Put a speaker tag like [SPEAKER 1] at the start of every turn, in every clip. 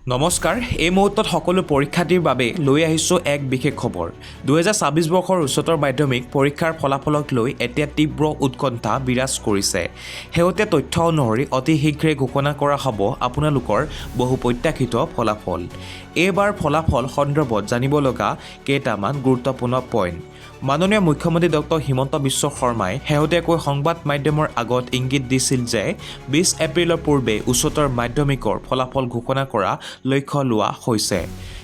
[SPEAKER 1] নমস্কাৰ এই মুহূৰ্তত সকলো পৰীক্ষাৰ্থীৰ বাবে লৈ আহিছোঁ এক বিশেষ খবৰ 2026 বৰ্ষৰ উচ্চতৰ মাধ্যমিক পৰীক্ষাৰ ফলাফলক লৈ এতিয়া তীব্ৰ উৎকণ্ঠা বিৰাজ কৰিছে হেউতে তথ্য অনুসৰি অতি শীঘ্ৰে ঘোষণা কৰা হ'ব আপোনালোকৰ বহু প্ৰত্যাশিত ফলাফল এইবাৰ ফলাফল সন্দৰ্ভত জানিব লগা কেইটামান গুৰুত্বপূৰ্ণ পইণ্ট মাননীয় মুখ্যমন্ত্ৰী ডক্টৰ হিমন্ত বিশ্ব শৰ্মাই শেহতীয়াকৈ সংবাদ মাধ্যমৰ আগত ইংগিত দিছিল যে 20 এপ্ৰিলৰ পূৰ্বে উচ্চতৰ মাধ্যমিকৰ ফলাফল ঘোষণা কৰা লক্ষ্য লোৱা হৈছে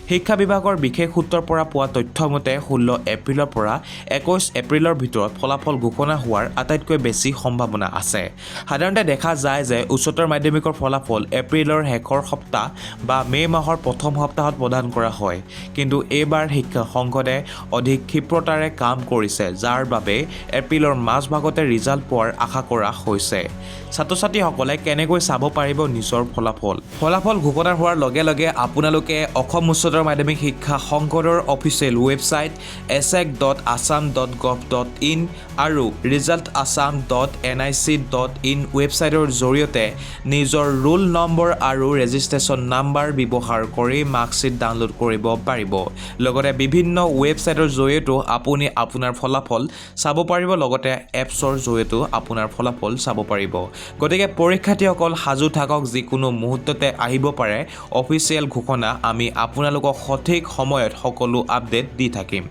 [SPEAKER 1] শিক্ষা বিভাগৰ বিশেষ সূত্ৰৰ পৰা পোৱা তথ্য মতে 16 এপ্ৰিলৰ পৰা 21 এপ্ৰিলৰ ভিতৰত ফলাফল ঘোষণা হোৱাৰ আটাইতকৈ বেছি সম্ভাৱনা আছে সাধাৰণতে দেখা যায় যে উচ্চতৰ মাধ্যমিকৰ ফলাফল এপ্ৰিলৰ শেষৰ সপ্তাহ বা মে মাহৰ প্ৰথম সপ্তাহত প্ৰদান কৰা হয় কিন্তু এইবাৰ শিক্ষা সংসদে অধিক ক্ষিপ্ৰতাৰে কাম কৰিছে যাৰ বাবে এপ্ৰিলৰ মাজভাগতে ৰিজাল্ট পোৱাৰ আশা কৰা হৈছে ছাত্ৰ-ছাত্ৰীসকলে কেনেকৈ চাব পাৰিব নিজৰ ফলাফল ঘোষণা হোৱাৰ লগে লগে আপোনালোকে অসম উচ্চতৰ মাধ্যমিক শিক্ষা সংসদৰ অফিচিয়েল ৱেবছাইট ahsec.assam.gov.in আৰু resultassam.nic.in ৱেবছাইটৰ জৰিয়তে নিজৰ ৰোল নম্বৰ আৰু ৰেজিষ্ট্ৰেশ্যন নম্বৰ ব্যৱহাৰ কৰি মাৰ্কশ্বিট ডাউনলোড কৰিব পাৰিব লগতে বিভিন্ন ৱেবছাইটৰ জৰিয়তে আপুনি আপোনাৰ ফলাফল চাব পাৰিব লগতে এপছৰ জৰিয়তে আপোনাৰ ফলাফল চাব পাৰিব গতিকে পৰীক্ষাৰ্থীসকল সাজু থাকক যিকোনো মুহূৰ্ততে আহিব পাৰে অফিচিয়েল ঘোষণা আমি আপোনালোকক সঠিক সময়ত সকলো আপডেট দি থাকিম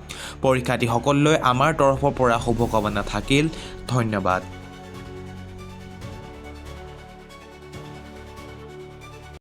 [SPEAKER 1] পৰীক্ষাৰ্থীসকললৈ আমাৰ তৰফৰ পৰা শুভকামনা থাকিল ধন্যবাদ